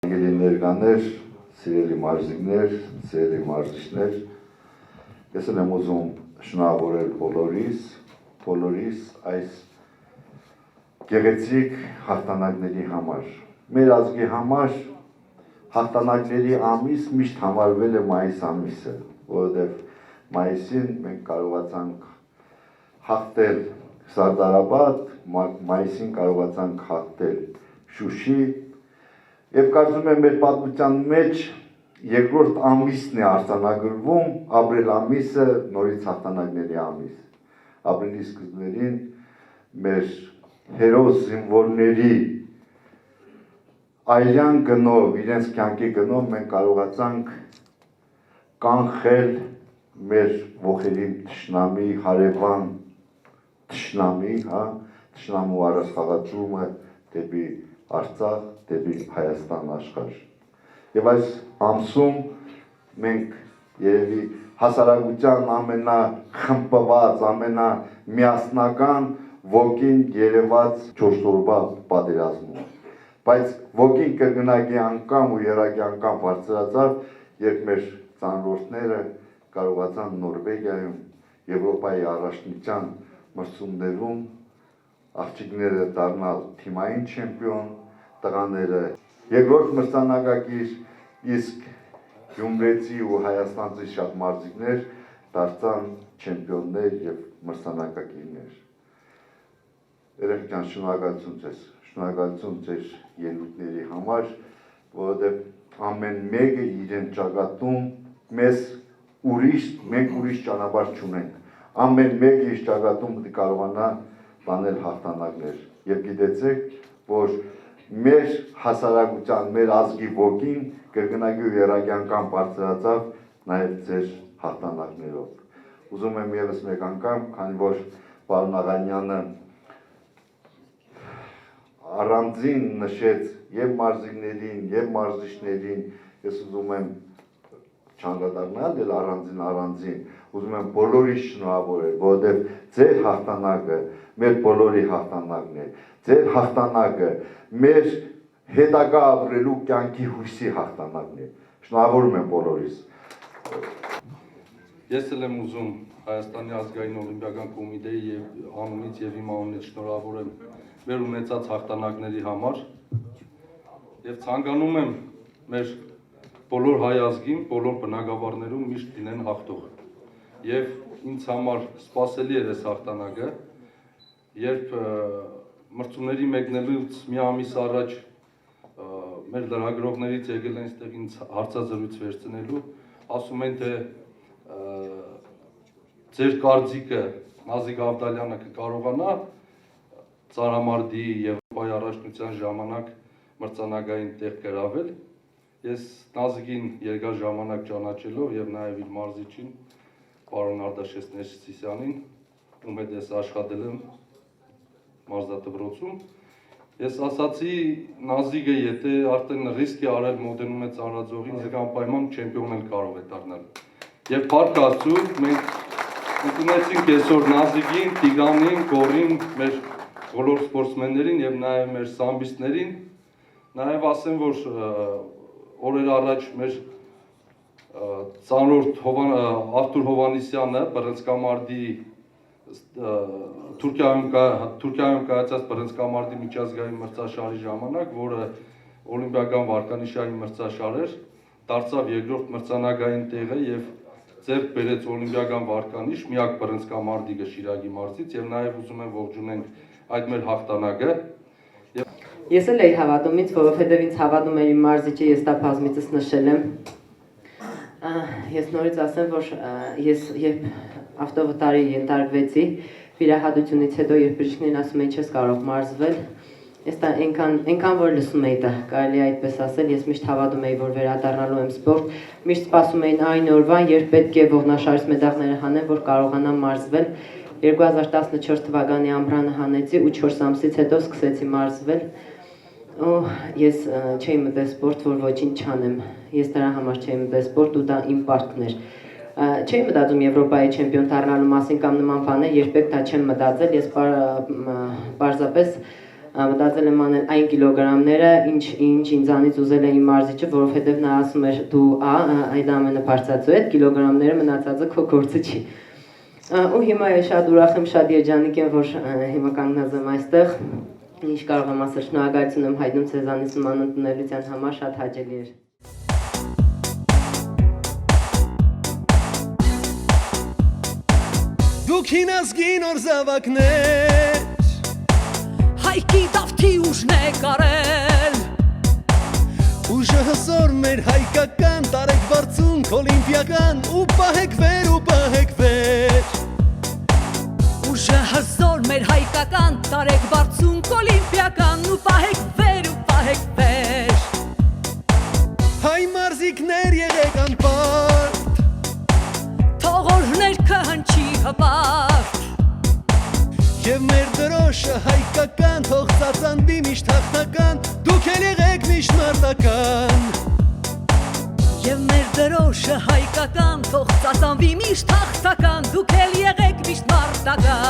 Ներկաներ, սիրելի մարզիկներ, սիրելի մարզիչներ, ես եմ ուզում շնորհավորել բոլորիս այս գեղեցիկ հաղթանակների համար։ Մեր ազգի համար հաղթանակների ամիս միշտ համարվել է մայիս ամիսը, որովհետև մայիսին մենք կարողացանք հաղթել Սարդարաբադ, մայիսին կարողացանք հաղթել Շուշի, եւ կարծում եմ մեր պատմության մեջ երկրորդ ամիսն է արձանագրվում, ապրիլ ամիսը նորից հաղթանակների ամիս։ Ապրիլի սկզբներին մեր հերոս զինվորների այրյան գնով, իրենց կյանքի գնով մենք կարողացանք կանխել մեր ողերին թշնամի, հարևան թշնամի, թշնամու առաջխաղացումը դեպի Արցախ, դեպի Հայաստան աշխարհ։ Եվ այս ամսում մենք երևի հասարակության ամենախմբված, ամենամիասնական ոգին երևաց 4 օրվա պատերազմում։ Բայց ոգին կրկնակի անգամ ու երակի անգամ բարձրացավ, երբ մեր ծանրորդները կարողացան Նորվեգիայում, Եվրոպայի առաջնության մրցումներում աղջիկները դառնալ թիմային չեմպիոն, տղաները երկրորդ մրցանակակիր, իսկ գյումրեցի ու հայաստանցի շատ մարզիկներ դարձան չեմպիոններ եւ մրցանակակիրներ։ Երեք ջան, շնորհակալություն ձեզ ելույթների համար, որովհետև ամեն մեկը իրեն ճակատում մեզ մենք ուրիշ ճանապարհ չունենք։ Ամեն մեկը իր ճակատում պետք է կարողանա տանել հաղթանակներ։ Եվ գիտեցեք, որ մեր հասարակության, մեր ազգի ոգին կրկնակի ու երակի անգամ բարձրացավ նաև ձեր հաղթանակներով։ Ուզում եմ ևս մեկ անգամ, քանի որ պարոն Աղանյանը առանձին նշեց եւ մարզիկներին, եւ մարզիչներին, ես ուզում եմ չանդրադառնալ էլ առանձին, ուզում եմ բոլորիս շնորհավորել, որովհետեւ ձեր հաղթանակը մեր բոլորի հաղթանակն է, ձեր հաղթանակը մեր հետագա ապրելու կյանքի հույսի հաղթանակն է։ Շնորհավորում եմ բոլորիս։ Ես էլ եմ ուզում Հայաստանի ազգային օլիմպիական կոմիտեի անունից եւ իմ անունից շնորհավորել մեր ունեցած հաղթանակների համար եւ ցանկանում եմ մեր բոլոր հայ ազգին, բոլոր բնակավարներում միշտ լինեն հաղթող։ Եվ ինձ համար սպասելի էր այս հաղթանակը, երբ մրցումների մեկնելուց մի ամիս առաջ մեր լրագրողներից եկել են այստեղ ինձ հարցազրույց վերցնելու, ասում են թե ձեր կարծիքը Նազիկ Ավդալյանը կկարողանա Ծարամարտի Եվրոպայի առաջնության ժամանակ մրցանակային տեղ գրավել։ Ես Նազիկին երկար ժամանակ ճանաչելով եւ նաեւ իր մարզիչին պարոն Արտաշես Ներսիսյանին, ում հետ ես աշխատել եմ մարզադպրոցում, ես ասացի Նազիկը եթե արդեն ռիսկ է արել մոտենում է ծանրաձողին, ես անպայման չեմպիոն էլ կարող է դառնալ։ Եվ փառք Աստծո, մենք ընդունեցինք այսօր Նազիկին, Տիգրանին, Գորին, մեր բոլոր սպորտսմեններին եւ նաեւ մեր սամբիստներին, նաեւ ասեմ, որ օրեր առաջ մեր ծանրորդ Արտուր Հովանեսյանը բռնցքամարտի Թուրքիայում կայացած բռնցքամարտի միջազգային մրցաշարի ժամանակ, որը օլիմպիական վարկանիշային մրցաշար էր, դարձավ երկրորդ մրցանակային տեղը եւ ձեռք բերեց օլիմպիական վարկանիշ միակ բռնցքամարտիկը Շիրակի մարզից եւ նաեւ ուզում եմ ողջունենք այդ մեր հաղթանակը։ Ես էլ էի հավատում ինձ, որովհետև ինձ հավատում էր իմ մարզիչը, ես դա բազմիցս նշել եմ։ Ես նորից ասեմ, որ ես երբ ավտովթարի ենթարկվեցի, վիրահատությունից հետո երբ բժիշկներն ասում էին չես կարող մարզվել, ես դա այնքան որ լսում էի դա, կարելի է այդպես ասել, ես միշտ հավատում էի, որ վերադառնալու եմ սպորտ, միշտ սպասում էին այն օրվան, երբ պետք է ողնաշարից մեդալները հանեմ, որ կարողանամ մարզվել։ 2014 թվականի ամռանը հանեցի ու 4 ամսից հետո սկսեցի մարզվել։ Ես չէի մտել սպորտ, որ ոչինչ չանեմ։ Ես դրա համար չէի մտել սպորտ ու դա իմ պարտքն էր։ Չէի մտածում Եվրոպայի չեմպիոն դառնալու մասին կամ նման բաներ, երբեք դա չեմ մտածել։ Ես պարզապես մտածել եմ անել այն կիլոգրամները, ինչ ինձանից ուզել է իմ մարզիչը, որովհետև նա ասում էր դու այդ ամենը բարձրացու հետ, կիլոգրամները մնացածը քո գործը չի։ Ու հիմա ես շատ ուրախ եմ, շատ երջանիկ եմ, որ հիմա կանգնած եմ այստեղ։ Ինչ կարող եմ ասել, շնորհակալություն եմ հայտնում Սեզանից նման ընդունելության համար, շատ հաճելի էր։ Դուք հինազգին օր զավակներ Հայքի դավթի ուժն է կարել Ուժը հսոր մեր հայկական տարեք վարձունք օլիմպիական ու պահեք վեր Ուժը հզոր մեր հայկական տարեք բարձունք օլիմպիական ու պահեք վեր Հայ մարզիկներ եղեք անպարտ Թողորներ կհնչի հպարտ Եվ մեր դրոշը հայկական թող ծածանվի միշտ հաղթական Դուք էլ եղեք միշտ մարտական Եվ մեր դրոշը հայկական թող ծածանվի միշտ հաղթական Դուք էլ եղեք միշտ մարտական